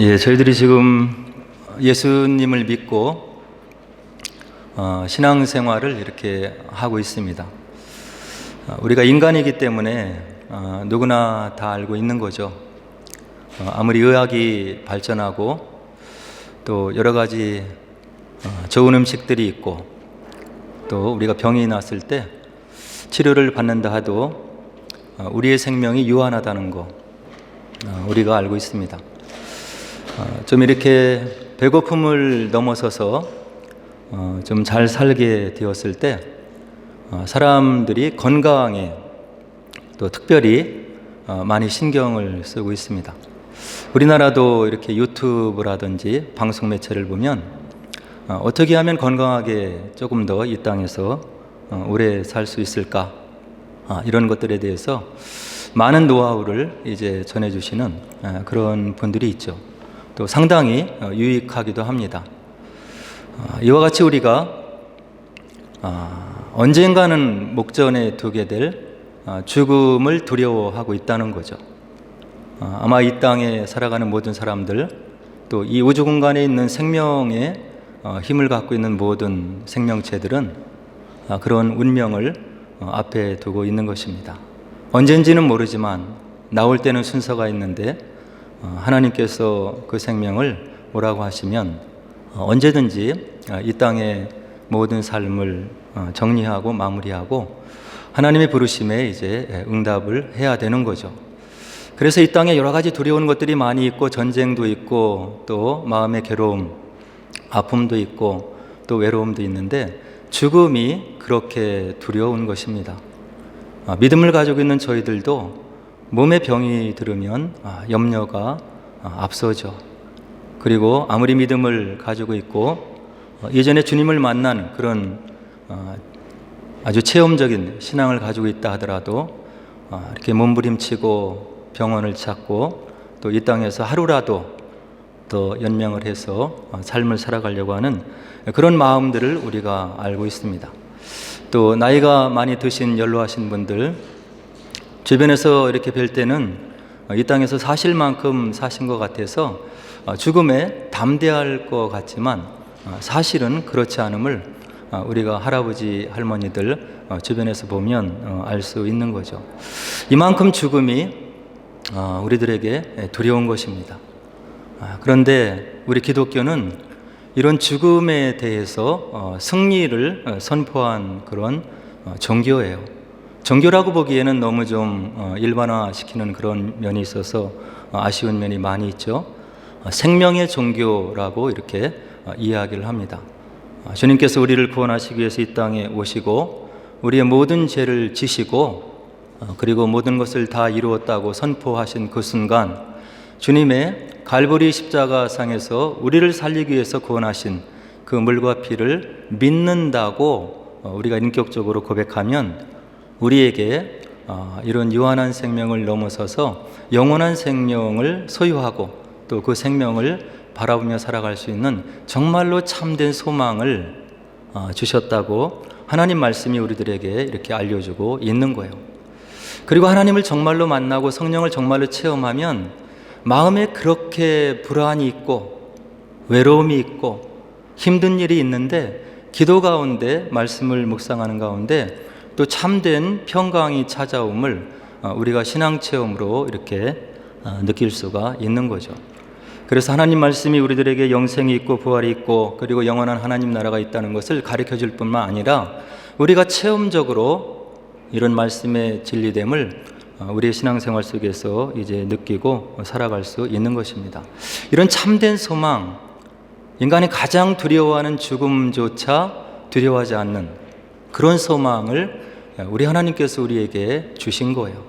저희들이 지금 예수님을 믿고 신앙생활을 이렇게 하고 있습니다. 우리가 인간이기 때문에 누구나 다 알고 있는 거죠. 아무리 의학이 발전하고 또 여러 가지 좋은 음식들이 있고 또 우리가 병이 났을 때 치료를 받는다 하도 우리의 생명이 유한하다는 거 우리가 알고 있습니다. 좀 이렇게 배고픔을 넘어서서 좀 잘 살게 되었을 때 사람들이 건강에 또 특별히 많이 신경을 쓰고 있습니다. 우리나라도 이렇게 유튜브라든지 방송 매체를 보면 어떻게 하면 건강하게 조금 더 이 땅에서 오래 살 수 있을까, 이런 것들에 대해서 많은 노하우를 이제 전해주시는 그런 분들이 있죠. 또 상당히 유익하기도 합니다. 이와 같이 우리가 언젠가는 목전에 두게 될 죽음을 두려워하고 있다는 거죠. 아마 이 땅에 살아가는 모든 사람들, 또 이 우주 공간에 있는 생명의 힘을 갖고 있는 모든 생명체들은 그런 운명을 앞에 두고 있는 것입니다. 언젠지는 모르지만 나올 때는 순서가 있는데 하나님께서 그 생명을 오라고 하시면 언제든지 이 땅의 모든 삶을 정리하고 마무리하고 하나님의 부르심에 이제 응답을 해야 되는 거죠. 그래서 이 땅에 여러 가지 두려운 것들이 많이 있고 전쟁도 있고 또 마음의 괴로움, 아픔도 있고 또 외로움도 있는데 죽음이 그렇게 두려운 것입니다. 믿음을 가지고 있는 저희들도 몸에 병이 들으면 염려가 앞서죠. 그리고 아무리 믿음을 가지고 있고 예전에 주님을 만난 그런 아주 체험적인 신앙을 가지고 있다 하더라도 이렇게 몸부림치고 병원을 찾고 또 이 땅에서 하루라도 더 연명을 해서 삶을 살아가려고 하는 그런 마음들을 우리가 알고 있습니다. 또 나이가 많이 드신 연로하신 분들 주변에서 이렇게 뵐 때는 이 땅에서 사실 만큼 사신 것 같아서 죽음에 담대할 것 같지만 사실은 그렇지 않음을 우리가 할아버지 할머니들 주변에서 보면 알 수 있는 거죠. 이만큼 죽음이 우리들에게 두려운 것입니다. 그런데 우리 기독교는 이런 죽음에 대해서 승리를 선포한 그런 종교예요. 종교라고 보기에는 너무 좀 일반화시키는 그런 면이 있어서 아쉬운 면이 많이 있죠. 생명의 종교라고 이렇게 이야기를 합니다. 주님께서 우리를 구원하시기 위해서 이 땅에 오시고 우리의 모든 죄를 지시고 그리고 모든 것을 다 이루었다고 선포하신 그 순간 주님의 갈보리 십자가상에서 우리를 살리기 위해서 구원하신 그 물과 피를 믿는다고 우리가 인격적으로 고백하면 우리에게 이런 유한한 생명을 넘어서서 영원한 생명을 소유하고 또 그 생명을 바라보며 살아갈 수 있는 정말로 참된 소망을 주셨다고 하나님 말씀이 우리들에게 이렇게 알려주고 있는 거예요. 그리고 하나님을 정말로 만나고 성령을 정말로 체험하면 마음에 그렇게 불안이 있고 외로움이 있고 힘든 일이 있는데 기도 가운데 말씀을 묵상하는 가운데 또 참된 평강이 찾아옴을 우리가 신앙체험으로 이렇게 느낄 수가 있는 거죠. 그래서 하나님 말씀이 우리들에게 영생이 있고 부활이 있고 그리고 영원한 하나님 나라가 있다는 것을 가르쳐 줄 뿐만 아니라 우리가 체험적으로 이런 말씀의 진리됨을 우리의 신앙생활 속에서 이제 느끼고 살아갈 수 있는 것입니다. 이런 참된 소망, 인간이 가장 두려워하는 죽음조차 두려워하지 않는 그런 소망을 우리 하나님께서 우리에게 주신 거예요.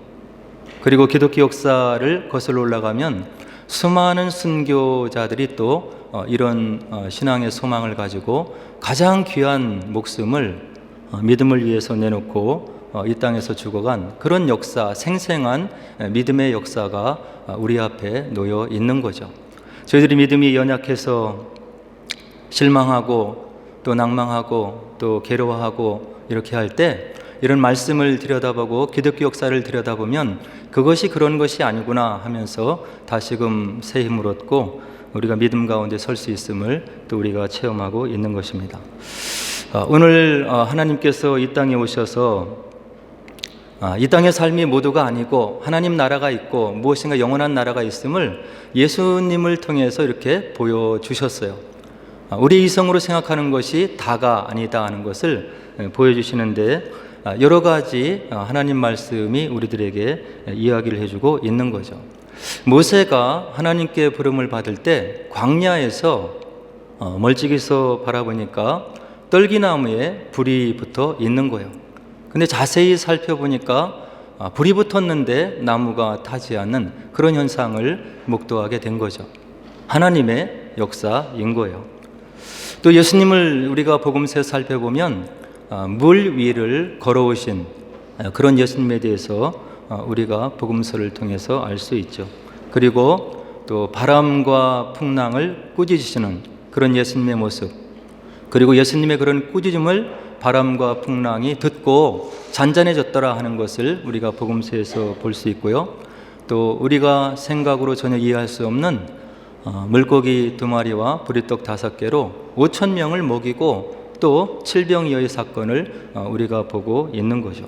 그리고 기독교 역사를 거슬러 올라가면 수많은 순교자들이 또 이런 신앙의 소망을 가지고 가장 귀한 목숨을 믿음을 위해서 내놓고 이 땅에서 죽어간 그런 역사, 생생한 믿음의 역사가 우리 앞에 놓여 있는 거죠. 저희들이 믿음이 연약해서 실망하고 또 낭망하고 또 괴로워하고 이렇게 할 때 이런 말씀을 들여다보고 기독교 역사를 들여다보면 그것이 그런 것이 아니구나 하면서 다시금 새 힘을 얻고 우리가 믿음 가운데 설 수 있음을 또 우리가 체험하고 있는 것입니다. 오늘 하나님께서 이 땅에 오셔서 이 땅의 삶이 모두가 아니고 하나님 나라가 있고 무엇인가 영원한 나라가 있음을 예수님을 통해서 이렇게 보여주셨어요. 우리 이성으로 생각하는 것이 다가 아니다 하는 것을 보여주시는데 여러 가지 하나님 말씀이 우리들에게 이야기를 해주고 있는 거죠. 모세가 하나님께 부름을 받을 때 광야에서 멀찍이서 바라보니까 떨기나무에 불이 붙어 있는 거예요. 근데 자세히 살펴보니까 불이 붙었는데 나무가 타지 않는 그런 현상을 목도하게 된 거죠. 하나님의 역사인 거예요. 또 예수님을 우리가 복음서에 살펴보면 물 위를 걸어오신 그런 예수님에 대해서 우리가 복음서를 통해서 알 수 있죠. 그리고 또 바람과 풍랑을 꾸짖으시는 그런 예수님의 모습, 그리고 예수님의 그런 꾸짖음을 바람과 풍랑이 듣고 잔잔해졌더라 하는 것을 우리가 복음서에서 볼 수 있고요. 또 우리가 생각으로 전혀 이해할 수 없는 물고기 2마리와 보리떡 5개로 5,000명을 먹이고 또 칠병이어의 사건을 우리가 보고 있는 거죠.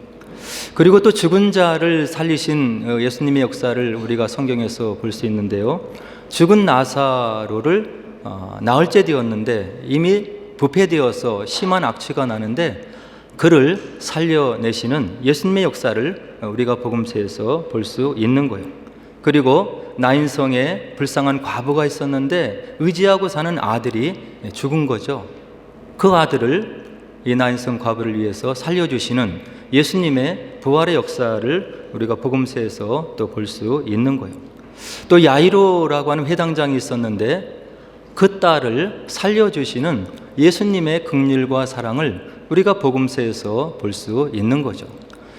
그리고 또 죽은 자를 살리신 예수님의 역사를 우리가 성경에서 볼 수 있는데요. 죽은 나사로를 나흘째 되었는데 이미 부패되어서 심한 악취가 나는데 그를 살려내시는 예수님의 역사를 우리가 복음서에서 볼 수 있는 거예요. 그리고 나인성에 불쌍한 과부가 있었는데 의지하고 사는 아들이 죽은 거죠. 그 아들을 이 나인성 과부를 위해서 살려주시는 예수님의 부활의 역사를 우리가 복음서에서 또 볼 수 있는 거예요. 또 야이로라고 하는 회당장이 있었는데 그 딸을 살려주시는 예수님의 긍휼과 사랑을 우리가 복음서에서 볼 수 있는 거죠.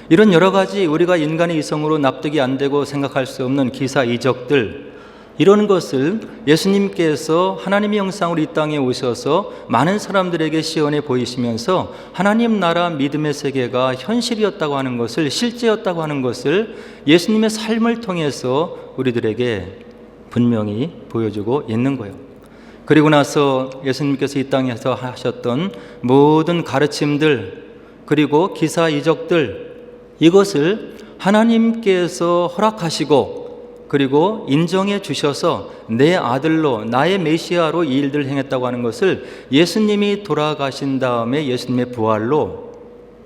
이런 여러 가지 우리가 인간의 이성으로 납득이 안 되고 생각할 수 없는 기사 이적들, 이런 것을 예수님께서 하나님의 형상으로 이 땅에 오셔서 많은 사람들에게 시연해 보이시면서 하나님 나라 믿음의 세계가 현실이었다고 하는 것을, 실제였다고 하는 것을 예수님의 삶을 통해서 우리들에게 분명히 보여주고 있는 거예요. 그리고 나서 예수님께서 이 땅에서 하셨던 모든 가르침들, 그리고 기사 이적들, 이것을 하나님께서 허락하시고 그리고 인정해 주셔서 내 아들로, 나의 메시아로 이 일들을 행했다고 하는 것을 예수님이 돌아가신 다음에 예수님의 부활로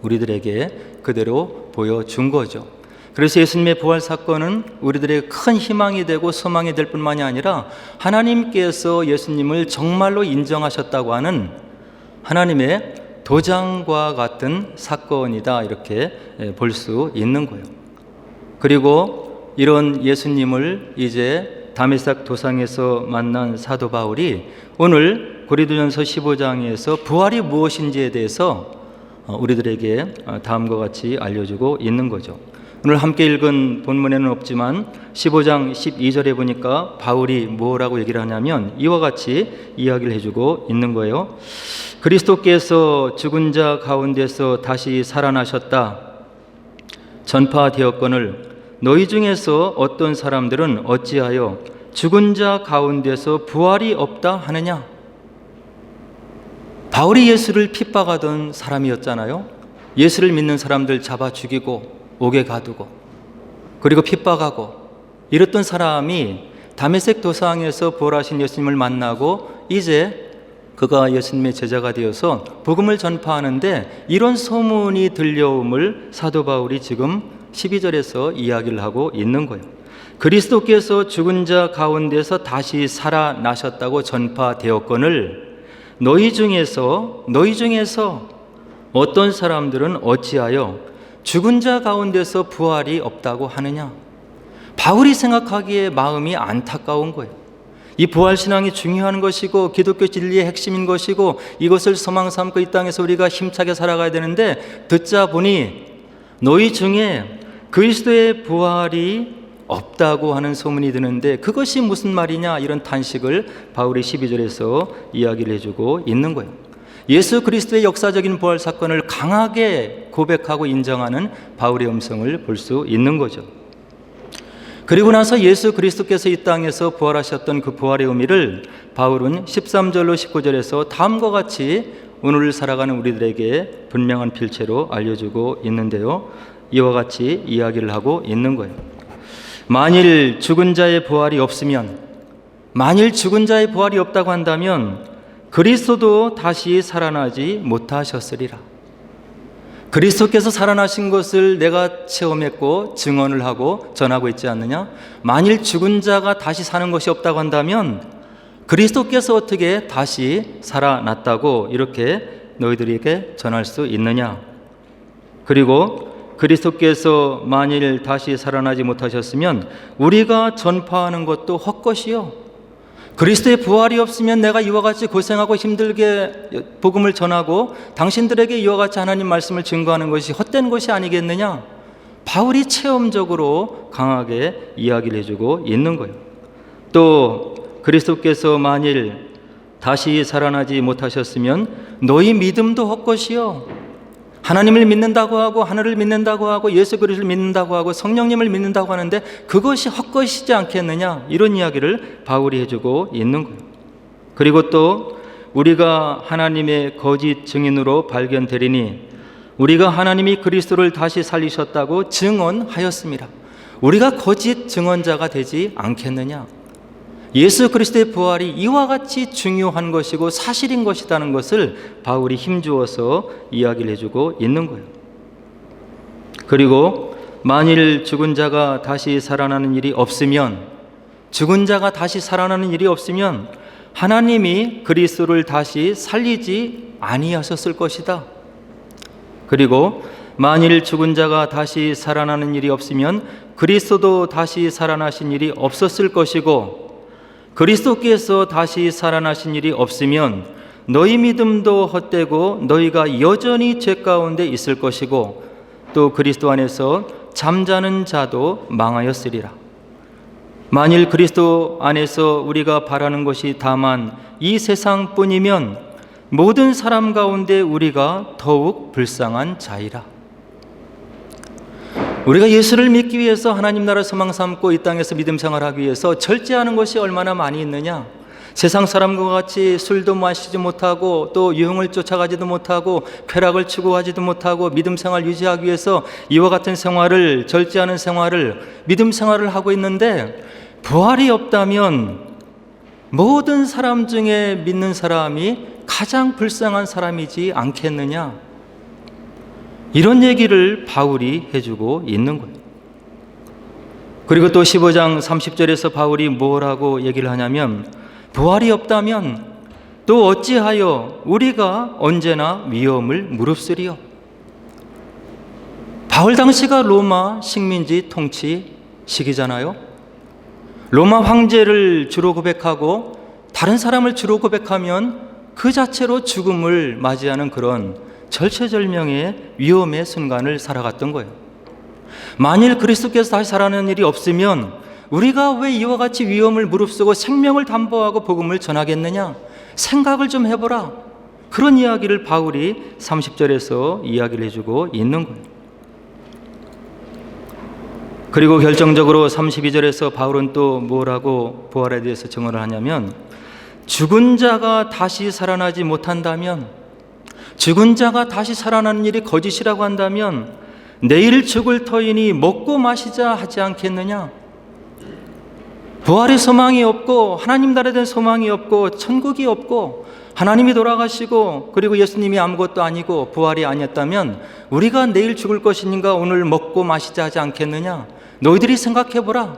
우리들에게 그대로 보여준 거죠. 그래서 예수님의 부활 사건은 우리들의 큰 희망이 되고 소망이 될 뿐만이 아니라 하나님께서 예수님을 정말로 인정하셨다고 하는 하나님의 도장과 같은 사건이다, 이렇게 볼 수 있는 거예요. 그리고 이런 예수님을 이제 다메섹 도상에서 만난 사도 바울이 오늘 고린도전서 15장에서 부활이 무엇인지에 대해서 우리들에게 다음과 같이 알려주고 있는 거죠. 오늘 함께 읽은 본문에는 없지만 15장 12절에 보니까 바울이 뭐라고 얘기를 하냐면 이와 같이 이야기를 해주고 있는 거예요. 그리스도께서 죽은 자 가운데서 다시 살아나셨다 전파되었거늘 너희 중에서 어떤 사람들은 어찌하여 죽은 자 가운데서 부활이 없다 하느냐? 바울이 예수를 핍박하던 사람이었잖아요. 예수를 믿는 사람들 잡아 죽이고 옥에 가두고 그리고 핍박하고 이랬던 사람이 다메섹 도상에서 부활하신 예수님을 만나고 이제 그가 예수님의 제자가 되어서 복음을 전파하는데 이런 소문이 들려옴을 사도 바울이 지금 12절에서 이야기를 하고 있는 거예요. 그리스도께서 죽은 자 가운데서 다시 살아나셨다고 전파되었거늘 너희 중에서 어떤 사람들은 어찌하여 죽은 자 가운데서 부활이 없다고 하느냐? 바울이 생각하기에 마음이 안타까운 거예요. 이 부활신앙이 중요한 것이고 기독교 진리의 핵심인 것이고 이것을 소망 삼고 이 땅에서 우리가 힘차게 살아가야 되는데 듣자 보니 너희 중에 그리스도의 부활이 없다고 하는 소문이 드는데 그것이 무슨 말이냐, 이런 탄식을 바울이 12절에서 이야기를 해주고 있는 거예요. 예수 그리스도의 역사적인 부활 사건을 강하게 고백하고 인정하는 바울의 음성을 볼 수 있는 거죠. 그리고 나서 예수 그리스도께서 이 땅에서 부활하셨던 그 부활의 의미를 바울은 13절로 19절에서 다음과 같이 오늘 살아가는 우리들에게 분명한 필체로 알려주고 있는데요. 이와 같이 이야기를 하고 있는 거예요. 만일 죽은 자의 부활이 없으면, 만일 죽은 자의 부활이 없다고 한다면 그리스도도 다시 살아나지 못하셨으리라. 그리스도께서 살아나신 것을 내가 체험했고 증언을 하고 전하고 있지 않느냐? 만일 죽은 자가 다시 사는 것이 없다고 한다면 그리스도께서 어떻게 다시 살아났다고 이렇게 너희들에게 전할 수 있느냐? 그리고 그리스도께서 만일 다시 살아나지 못하셨으면 우리가 전파하는 것도 헛것이요, 그리스도의 부활이 없으면 내가 이와 같이 고생하고 힘들게 복음을 전하고 당신들에게 이와 같이 하나님 말씀을 증거하는 것이 헛된 것이 아니겠느냐? 바울이 체험적으로 강하게 이야기를 해주고 있는 거예요. 또 그리스도께서 만일 다시 살아나지 못하셨으면 너희 믿음도 헛것이요, 하나님을 믿는다고 하고 하늘을 믿는다고 하고 예수 그리스도를 믿는다고 하고 성령님을 믿는다고 하는데 그것이 헛것이지 않겠느냐, 이런 이야기를 바울이 해주고 있는 거예요. 그리고 또 우리가 하나님의 거짓 증인으로 발견되리니 우리가 하나님이 그리스도를 다시 살리셨다고 증언하였습니다. 우리가 거짓 증언자가 되지 않겠느냐? 예수 그리스도의 부활이 이와 같이 중요한 것이고 사실인 것이라는 것을 바울이 힘주어서 이야기를 해주고 있는 거예요. 그리고 만일 죽은 자가 다시 살아나는 일이 없으면, 죽은 자가 다시 살아나는 일이 없으면 하나님이 그리스도를 다시 살리지 아니하셨을 것이다. 그리고 만일 죽은 자가 다시 살아나는 일이 없으면 그리스도도 다시 살아나신 일이 없었을 것이고, 그리스도께서 다시 살아나신 일이 없으면 너희 믿음도 헛되고 너희가 여전히 죄 가운데 있을 것이고, 또 그리스도 안에서 잠자는 자도 망하였으리라. 만일 그리스도 안에서 우리가 바라는 것이 다만 이 세상뿐이면 모든 사람 가운데 우리가 더욱 불쌍한 자이라. 우리가 예수를 믿기 위해서 하나님 나라 소망 삼고 이 땅에서 믿음 생활하기 위해서 절제하는 것이 얼마나 많이 있느냐? 세상 사람과 같이 술도 마시지 못하고 또 유흥을 쫓아가지도 못하고 쾌락을 추구하지도 못하고 믿음 생활 유지하기 위해서 이와 같은 생활을, 절제하는 생활을, 믿음 생활을 하고 있는데 부활이 없다면 모든 사람 중에 믿는 사람이 가장 불쌍한 사람이지 않겠느냐? 이런 얘기를 바울이 해주고 있는 거예요. 그리고 또 15장 30절에서 바울이 뭐라고 얘기를 하냐면, 부활이 없다면 또 어찌하여 우리가 언제나 위험을 무릅쓰리요? 바울 당시가 로마 식민지 통치 시기잖아요. 로마 황제를 주로 고백하고 다른 사람을 주로 고백하면 그 자체로 죽음을 맞이하는 그런 절체절명의 위험의 순간을 살아갔던 거예요. 만일 그리스도께서 다시 살아나는 일이 없으면 우리가 왜 이와 같이 위험을 무릅쓰고 생명을 담보하고 복음을 전하겠느냐? 생각을 좀 해보라. 그런 이야기를 바울이 30절에서 이야기를 해주고 있는 거예요. 그리고 결정적으로 32절에서 바울은 또 뭐라고 부활에 대해서 증언을 하냐면, 죽은 자가 다시 살아나지 못한다면, 죽은 자가 다시 살아나는 일이 거짓이라고 한다면 내일 죽을 터이니 먹고 마시자 하지 않겠느냐? 부활의 소망이 없고 하나님 나라에 대한 소망이 없고 천국이 없고 하나님이 돌아가시고 그리고 예수님이 아무것도 아니고 부활이 아니었다면 우리가 내일 죽을 것이니까 오늘 먹고 마시자 하지 않겠느냐? 너희들이 생각해보라.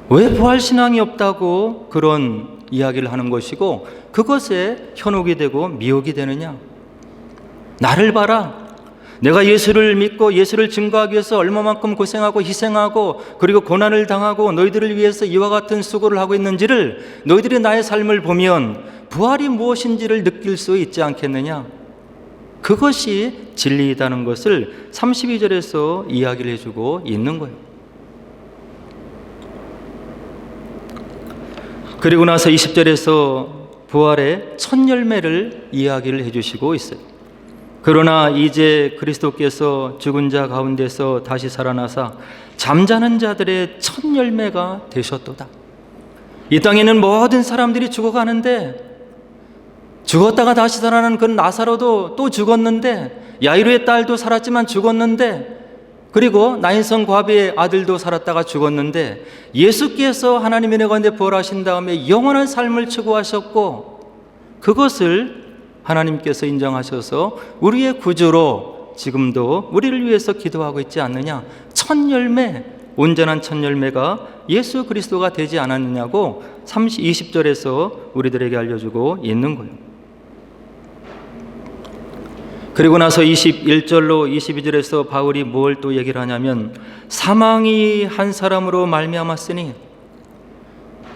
왜 부활신앙이 없다고 그런 이야기를 하는 것이고 그것에 현혹이 되고 미혹이 되느냐? 나를 봐라. 내가 예수를 믿고 예수를 증거하기 위해서 얼마만큼 고생하고 희생하고 그리고 고난을 당하고 너희들을 위해서 이와 같은 수고를 하고 있는지를 너희들이 나의 삶을 보면 부활이 무엇인지를 느낄 수 있지 않겠느냐? 그것이 진리이다는 것을 32절에서 이야기를 해주고 있는 거예요. 그리고 나서 20절에서 부활의 첫 열매를 이야기를 해주시고 있어요. 그러나 이제 그리스도께서 죽은 자 가운데서 다시 살아나사 잠자는 자들의 첫 열매가 되셨도다. 이 땅에는 모든 사람들이 죽어가는데, 죽었다가 다시 살아나는 그 나사로도 또 죽었는데, 야이로의 딸도 살았지만 죽었는데, 그리고 나인성 과비의 아들도 살았다가 죽었는데, 예수께서 하나님의 은혜 가운데 부활하신 다음에 영원한 삶을 추구하셨고, 그것을 하나님께서 인정하셔서 우리의 구주로 지금도 우리를 위해서 기도하고 있지 않느냐. 첫 열매, 온전한 첫 열매가 예수 그리스도가 되지 않았느냐고 20절에서 우리들에게 알려주고 있는 거예요. 그리고 나서 21절로 22절에서 바울이 뭘 또 얘기를 하냐면, 사망이 한 사람으로 말미암았으니,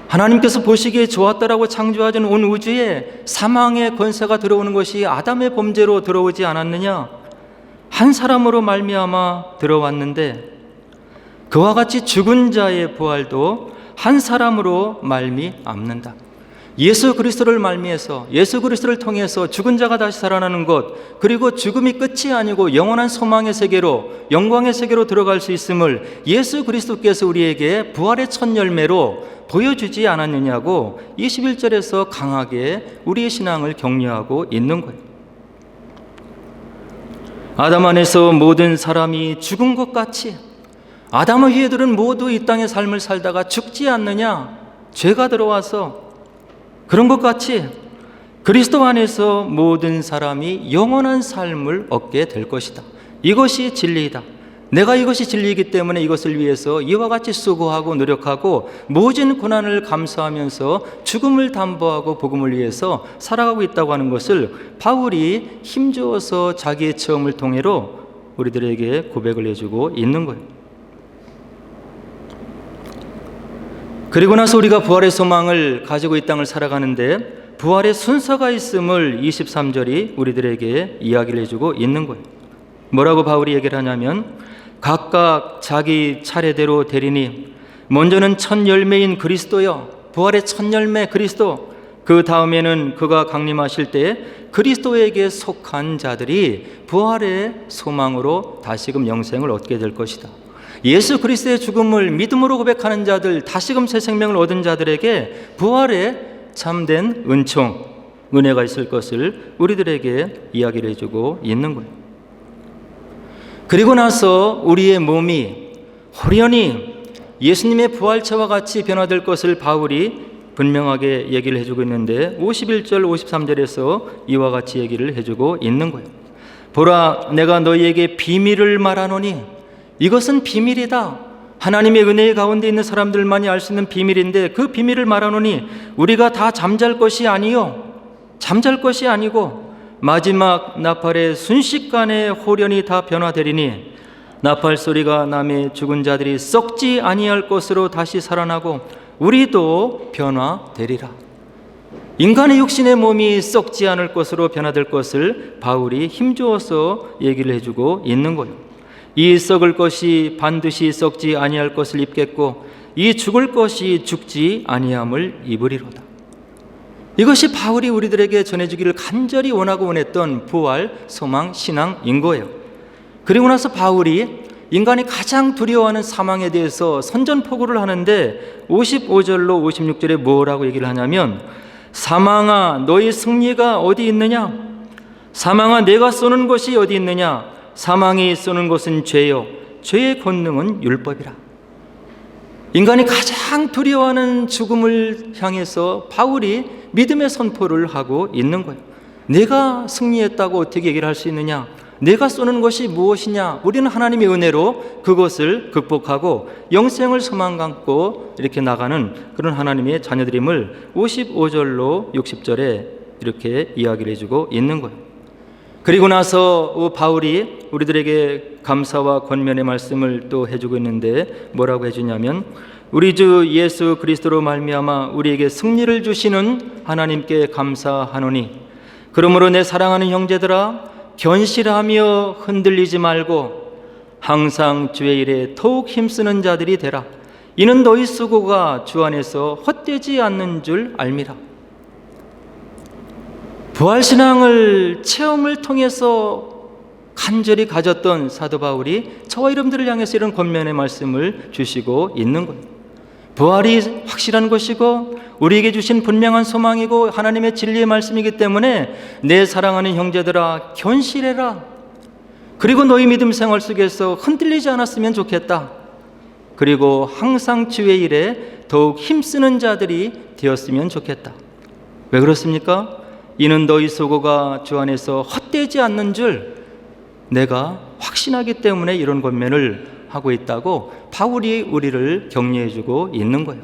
하나님께서 보시기에 좋았다라고 창조하신 온 우주에 사망의 권세가 들어오는 것이 아담의 범죄로 들어오지 않았느냐? 한 사람으로 말미암아 들어왔는데, 그와 같이 죽은 자의 부활도 한 사람으로 말미암는다. 예수 그리스도를 말미해서, 예수 그리스도를 통해서 죽은 자가 다시 살아나는 것, 그리고 죽음이 끝이 아니고 영원한 소망의 세계로, 영광의 세계로 들어갈 수 있음을 예수 그리스도께서 우리에게 부활의 첫 열매로 보여주지 않았느냐고 21절에서 강하게 우리의 신앙을 격려하고 있는 거예요. 아담 안에서 모든 사람이 죽은 것 같이 아담의 후예들은 모두 이 땅의 삶을 살다가 죽지 않느냐? 죄가 들어와서 그런 것 같이 그리스도 안에서 모든 사람이 영원한 삶을 얻게 될 것이다. 이것이 진리이다. 내가 이것이 진리이기 때문에 이것을 위해서 이와 같이 수고하고 노력하고 모진 고난을 감수하면서 죽음을 담보하고 복음을 위해서 살아가고 있다고 하는 것을 바울이 힘주어서 자기의 체험을 통해로 우리들에게 고백을 해주고 있는 거예요. 그리고 나서 우리가 부활의 소망을 가지고 이 땅을 살아가는데 부활의 순서가 있음을 23절이 우리들에게 이야기를 해주고 있는 거예요. 뭐라고 바울이 얘기를 하냐면, 각각 자기 차례대로 되리니 먼저는 첫 열매인 그리스도요, 부활의 첫 열매 그리스도, 그 다음에는 그가 강림하실 때에 그리스도에게 속한 자들이 부활의 소망으로 다시금 영생을 얻게 될 것이다. 예수 그리스도의 죽음을 믿음으로 고백하는 자들, 다시금 새 생명을 얻은 자들에게 부활의 참된 은총, 은혜가 있을 것을 우리들에게 이야기를 해주고 있는 거예요. 그리고 나서 우리의 몸이 호련히 예수님의 부활체와 같이 변화될 것을 바울이 분명하게 얘기를 해주고 있는데 51절 53절에서 이와 같이 얘기를 해주고 있는 거예요. 보라, 내가 너희에게 비밀을 말하노니, 이것은 비밀이다. 하나님의 은혜의 가운데 있는 사람들만이 알 수 있는 비밀인데, 그 비밀을 말하노니 우리가 다 잠잘 것이 아니요, 잠잘 것이 아니고 마지막 나팔의 순식간에 호련히 다 변화되리니, 나팔 소리가 나매 죽은 자들이 썩지 아니할 것으로 다시 살아나고 우리도 변화되리라. 인간의 육신의 몸이 썩지 않을 것으로 변화될 것을 바울이 힘주어서 얘기를 해주고 있는 거예요. 이 썩을 것이 반드시 썩지 아니할 것을 입겠고 이 죽을 것이 죽지 아니함을 입으리로다. 이것이 바울이 우리들에게 전해주기를 간절히 원하고 원했던 부활, 소망, 신앙인 거예요. 그리고 나서 바울이 인간이 가장 두려워하는 사망에 대해서 선전포고를 하는데 55절로 56절에 뭐라고 얘기를 하냐면, 사망아 너희 승리가 어디 있느냐? 사망아 내가 쏘는 것이 어디 있느냐? 사망이 쏘는 것은 죄요, 죄의 권능은 율법이라. 인간이 가장 두려워하는 죽음을 향해서 바울이 믿음의 선포를 하고 있는 거예요. 내가 승리했다고 어떻게 얘기를 할 수 있느냐? 내가 쏘는 것이 무엇이냐? 우리는 하나님의 은혜로 그것을 극복하고 영생을 소망 갖고 이렇게 나가는 그런 하나님의 자녀들임을 55절로 60절에 이렇게 이야기를 해주고 있는 거예요. 그리고 나서 바울이 우리들에게 감사와 권면의 말씀을 또 해주고 있는데 뭐라고 해주냐면, 우리 주 예수 그리스도로 말미암아 우리에게 승리를 주시는 하나님께 감사하노니, 그러므로 내 사랑하는 형제들아 견실하며 흔들리지 말고 항상 주의 일에 더욱 힘쓰는 자들이 되라. 이는 너희 수고가 주 안에서 헛되지 않는 줄 알미라. 부활신앙을 체험을 통해서 간절히 가졌던 사도 바울이 저와 여러분들을 향해서 이런 권면의 말씀을 주시고 있는 거예요. 부활이 확실한 것이고 우리에게 주신 분명한 소망이고 하나님의 진리의 말씀이기 때문에 내 사랑하는 형제들아 견실해라. 그리고 너희 믿음 생활 속에서 흔들리지 않았으면 좋겠다. 그리고 항상 주의 일에 더욱 힘쓰는 자들이 되었으면 좋겠다. 왜 그렇습니까? 이는 너희 소고가 주 안에서 헛되지 않는 줄 내가 확신하기 때문에 이런 권면을 하고 있다고 바울이 우리를 격려해 주고 있는 거예요.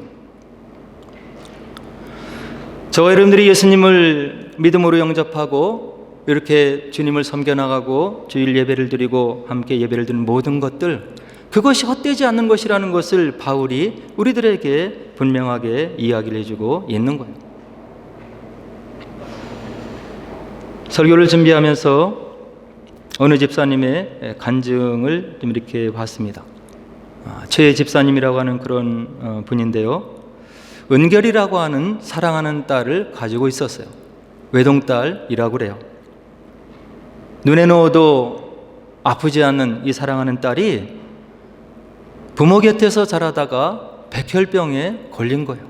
저와 여러분들이 예수님을 믿음으로 영접하고 이렇게 주님을 섬겨나가고 주일 예배를 드리고 함께 예배를 드리는 모든 것들, 그것이 헛되지 않는 것이라는 것을 바울이 우리들에게 분명하게 이야기를 해주고 있는 거예요. 설교를 준비하면서 어느 집사님의 간증을 좀 이렇게 봤습니다. 최 집사님이라고 하는 그런 분인데요, 은결이라고 하는 사랑하는 딸을 가지고 있었어요. 외동딸이라고 그래요. 눈에 넣어도 아프지 않는 이 사랑하는 딸이 부모 곁에서 자라다가 백혈병에 걸린 거예요.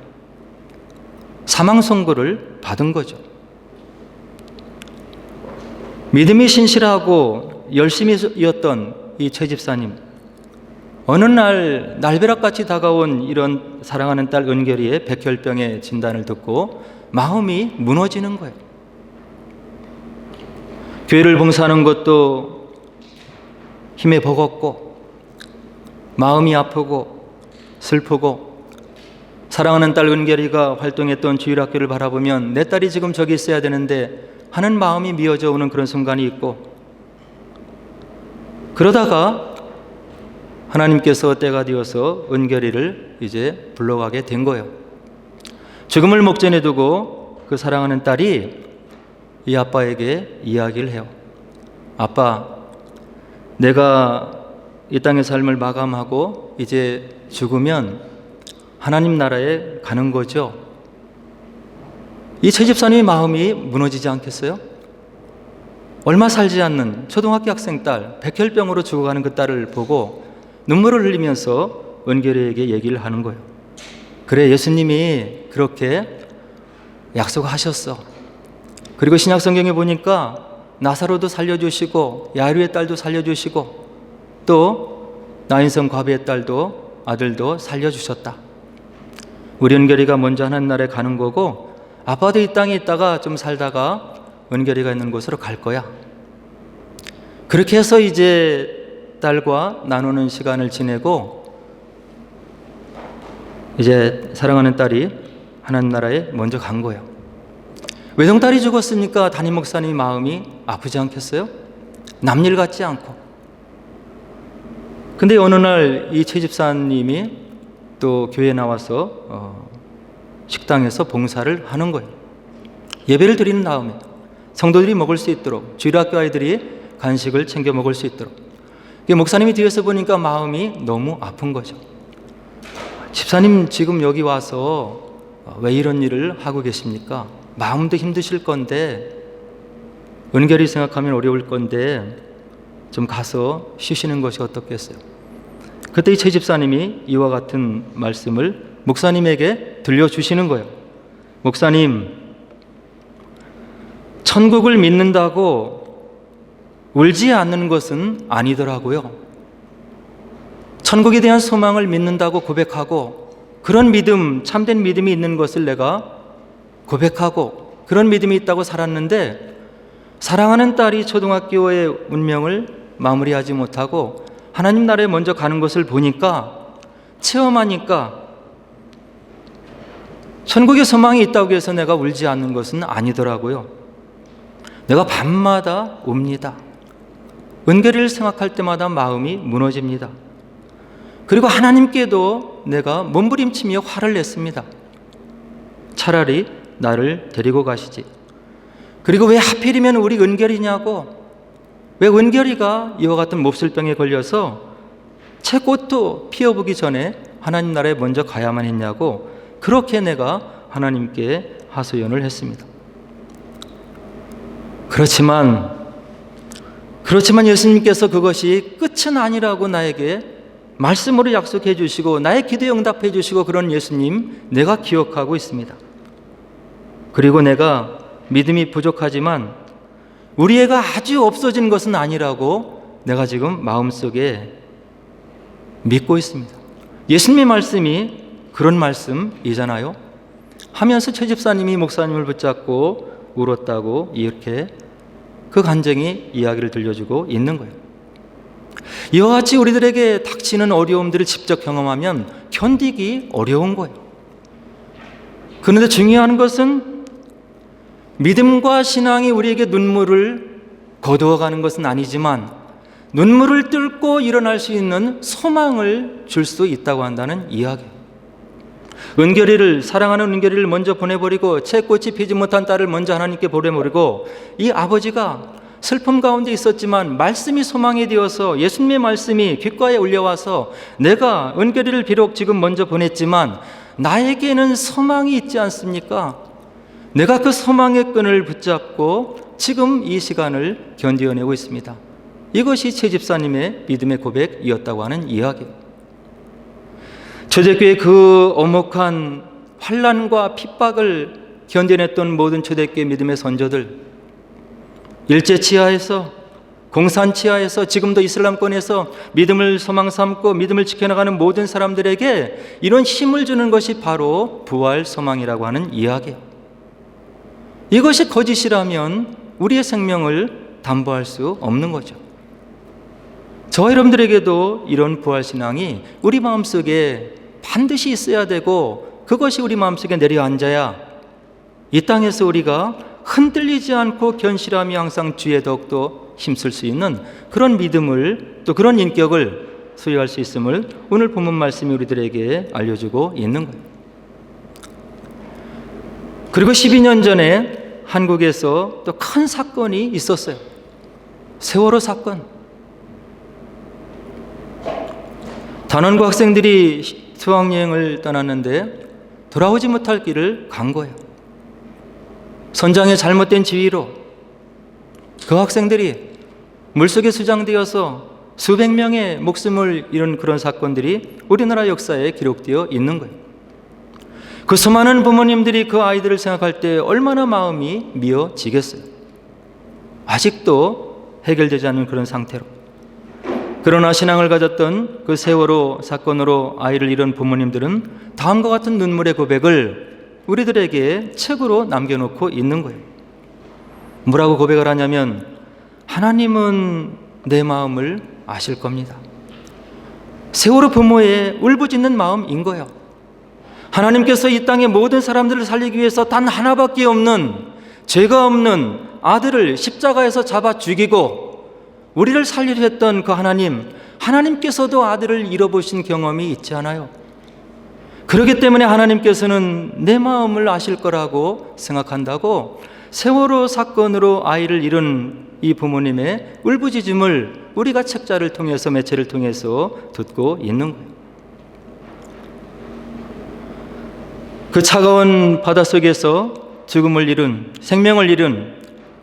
사망 선고를 받은 거죠. 믿음이 신실하고 열심히 이었던 이 최 집사님, 어느 날 날벼락같이 다가온 이런 사랑하는 딸 은결이의 백혈병의 진단을 듣고 마음이 무너지는 거예요. 교회를 봉사하는 것도 힘에 버겁고 마음이 아프고 슬프고, 사랑하는 딸 은결이가 활동했던 주일학교를 바라보면 내 딸이 지금 저기 있어야 되는데 하는 마음이 미어져 오는 그런 순간이 있고, 그러다가 하나님께서 때가 되어서 은결이를 이제 불러가게 된 거예요. 죽음을 목전에 두고 그 사랑하는 딸이 이 아빠에게 이야기를 해요. 아빠, 내가 이 땅의 삶을 마감하고 이제 죽으면 하나님 나라에 가는 거죠. 이 최 집사님의 마음이 무너지지 않겠어요? 얼마 살지 않는 초등학교 학생 딸, 백혈병으로 죽어가는 그 딸을 보고 눈물을 흘리면서 은결이에게 얘기를 하는 거예요. 그래, 예수님이 그렇게 약속하셨어. 그리고 신약 성경에 보니까 나사로도 살려주시고 야이로의 딸도 살려주시고 또 나인성 과부의 딸도 아들도 살려주셨다. 우리 은결이가 먼저 하나님 나라에 가는 거고 아빠도 이 땅에 있다가 좀 살다가 은결이가 있는 곳으로 갈 거야. 그렇게 해서 이제 딸과 나누는 시간을 지내고 이제 사랑하는 딸이 하나님 나라에 먼저 간 거예요. 외동딸이 죽었으니까 담임 목사님 마음이 아프지 않겠어요? 남일 같지 않고. 근데 어느 날 이 최 집사님이 또 교회에 나와서 식당에서 봉사를 하는 거예요. 예배를 드리는 다음에 성도들이 먹을 수 있도록, 주일학교 아이들이 간식을 챙겨 먹을 수 있도록. 목사님이 뒤에서 보니까 마음이 너무 아픈 거죠. 집사님 지금 여기 와서 왜 이런 일을 하고 계십니까? 마음도 힘드실 건데, 은결히 생각하면 어려울 건데 좀 가서 쉬시는 것이 어떻겠어요? 그때 이 최 집사님이 이와 같은 말씀을 목사님에게 들려주시는 거예요. 목사님, 천국을 믿는다고 울지 않는 것은 아니더라고요. 천국에 대한 소망을 믿는다고 고백하고, 그런 믿음, 참된 믿음이 있는 것을 내가 고백하고 그런 믿음이 있다고 살았는데, 사랑하는 딸이 초등학교의 운명을 마무리하지 못하고 하나님 나라에 먼저 가는 것을 보니까, 체험하니까 천국에 소망이 있다고 해서 내가 울지 않는 것은 아니더라고요. 내가 밤마다 웁니다. 은결이를 생각할 때마다 마음이 무너집니다. 그리고 하나님께도 내가 몸부림치며 화를 냈습니다. 차라리 나를 데리고 가시지. 그리고 왜 하필이면 우리 은결이냐고, 왜 은결이가 이와 같은 몹쓸병에 걸려서 채 꽃도 피어보기 전에 하나님 나라에 먼저 가야만 했냐고, 그렇게 내가 하나님께 하소연을 했습니다. 그렇지만 그렇지만 예수님께서 그것이 끝은 아니라고 나에게 말씀으로 약속해 주시고 나의 기도에 응답해 주시고 그런 예수님 내가 기억하고 있습니다. 그리고 내가 믿음이 부족하지만 우리 애가 아주 없어진 것은 아니라고 내가 지금 마음속에 믿고 있습니다. 예수님의 말씀이 그런 말씀이잖아요. 하면서 최 집사님이 목사님을 붙잡고 울었다고 이렇게 그 간증이 이야기를 들려주고 있는 거예요. 이와 같이 우리들에게 닥치는 어려움들을 직접 경험하면 견디기 어려운 거예요. 그런데 중요한 것은 믿음과 신앙이 우리에게 눈물을 거두어가는 것은 아니지만 눈물을 뚫고 일어날 수 있는 소망을 줄 수 있다고 한다는 이야기예요. 사랑하는 은결이를 먼저 보내버리고 채꽃이 피지 못한 딸을 먼저 하나님께 보내버리고 이 아버지가 슬픔 가운데 있었지만 말씀이 소망이 되어서 예수님의 말씀이 귓가에 울려와서 내가 은결이를 비록 지금 먼저 보냈지만 나에게는 소망이 있지 않습니까? 내가 그 소망의 끈을 붙잡고 지금 이 시간을 견디어내고 있습니다. 이것이 최 집사님의 믿음의 고백이었다고 하는 이야기예요. 초대교회의 그 엄혹한 환난과 핍박을 견뎌냈던 모든 초대교회 믿음의 선조들, 일제 치하에서, 공산 치하에서, 지금도 이슬람권에서 믿음을 소망 삼고 믿음을 지켜나가는 모든 사람들에게 이런 힘을 주는 것이 바로 부활 소망이라고 하는 이야기예요. 이것이 거짓이라면 우리의 생명을 담보할 수 없는 거죠. 저와 여러분들에게도 이런 부활신앙이 우리 마음속에 반드시 있어야 되고 그것이 우리 마음속에 내려앉아야 이 땅에서 우리가 흔들리지 않고 견실함이 항상 주에 더욱더 힘쓸 수 있는 그런 믿음을 또 그런 인격을 소유할 수 있음을 오늘 본문 말씀이 우리들에게 알려주고 있는 거예요. 그리고 12년 전에 한국에서 또 큰 사건이 있었어요. 세월호 사건. 단원고 학생들이 수학여행을 떠났는데 돌아오지 못할 길을 간 거예요. 선장의 잘못된 지휘로 그 학생들이 물속에 수장되어서 수백 명의 목숨을 잃은 그런 사건들이 우리나라 역사에 기록되어 있는 거예요. 그 수많은 부모님들이 그 아이들을 생각할 때 얼마나 마음이 미어지겠어요. 아직도 해결되지 않은 그런 상태로. 그러나 신앙을 가졌던 그 세월호 사건으로 아이를 잃은 부모님들은 다음과 같은 눈물의 고백을 우리들에게 책으로 남겨놓고 있는 거예요. 뭐라고 고백을 하냐면 하나님은 내 마음을 아실 겁니다. 세월호 부모의 울부짖는 마음인 거예요. 하나님께서 이 땅의 모든 사람들을 살리기 위해서 단 하나밖에 없는 죄가 없는 아들을 십자가에서 잡아 죽이고 우리를 살리려 했던 그 하나님께서도 아들을 잃어보신 경험이 있지 않아요? 그렇기 때문에 하나님께서는 내 마음을 아실 거라고 생각한다고 세월호 사건으로 아이를 잃은 이 부모님의 울부짖음을 우리가 책자를 통해서 매체를 통해서 듣고 있는 거예요. 그 차가운 바닷속에서 죽음을 잃은, 생명을 잃은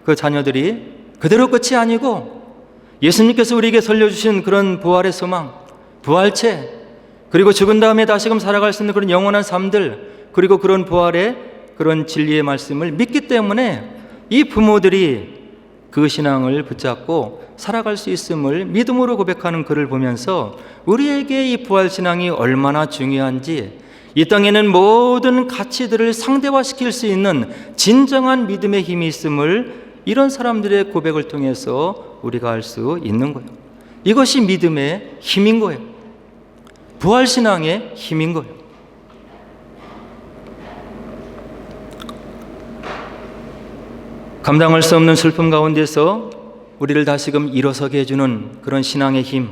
그 자녀들이 그대로 끝이 아니고 예수님께서 우리에게 설려주신 그런 부활의 소망, 부활체, 그리고 죽은 다음에 다시금 살아갈 수 있는 그런 영원한 삶들, 그리고 그런 부활의 그런 진리의 말씀을 믿기 때문에 이 부모들이 그 신앙을 붙잡고 살아갈 수 있음을 믿음으로 고백하는 글을 보면서 우리에게 이 부활신앙이 얼마나 중요한지, 이 땅에는 모든 가치들을 상대화시킬 수 있는 진정한 믿음의 힘이 있음을 이런 사람들의 고백을 통해서 우리가 알 수 있는 거예요. 이것이 믿음의 힘인 거예요. 부활신앙의 힘인 거예요. 감당할 수 없는 슬픔 가운데서 우리를 다시금 일어서게 해주는 그런 신앙의 힘,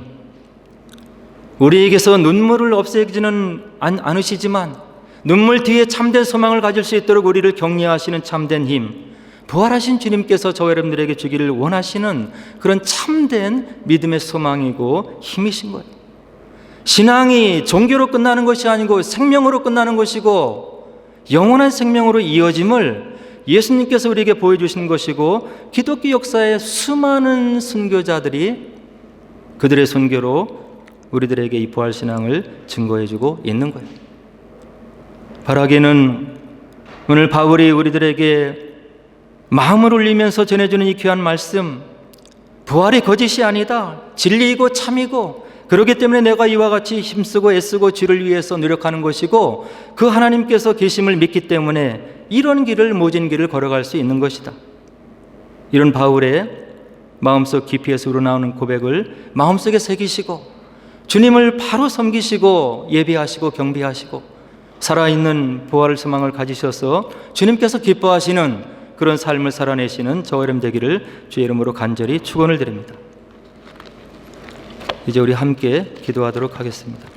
우리에게서 눈물을 없애지는 않으시지만 눈물 뒤에 참된 소망을 가질 수 있도록 우리를 격려하시는 참된 힘, 부활하신 주님께서 저 여러분들에게 주기를 원하시는 그런 참된 믿음의 소망이고 힘이신 거예요. 신앙이 종교로 끝나는 것이 아니고 생명으로 끝나는 것이고 영원한 생명으로 이어짐을 예수님께서 우리에게 보여주신 것이고 기독교 역사의 수많은 순교자들이 그들의 순교로 우리들에게 이 부활신앙을 증거해주고 있는 거예요. 바라기는 오늘 바울이 우리들에게 마음을 울리면서 전해주는 이 귀한 말씀, 부활이 거짓이 아니다, 진리이고 참이고, 그렇기 때문에 내가 이와 같이 힘쓰고 애쓰고 주를 위해서 노력하는 것이고, 그 하나님께서 계심을 믿기 때문에 이런 길을, 모진 길을 걸어갈 수 있는 것이다. 이런 바울의 마음속 깊이에서 우러나오는 고백을 마음속에 새기시고 주님을 바로 섬기시고 예배하시고 경배하시고 살아있는 부활의 소망을 가지셔서 주님께서 기뻐하시는 그런 삶을 살아내시는 저와 여러분 되기를 주의 이름으로 간절히 축원을 드립니다. 이제 우리 함께 기도하도록 하겠습니다.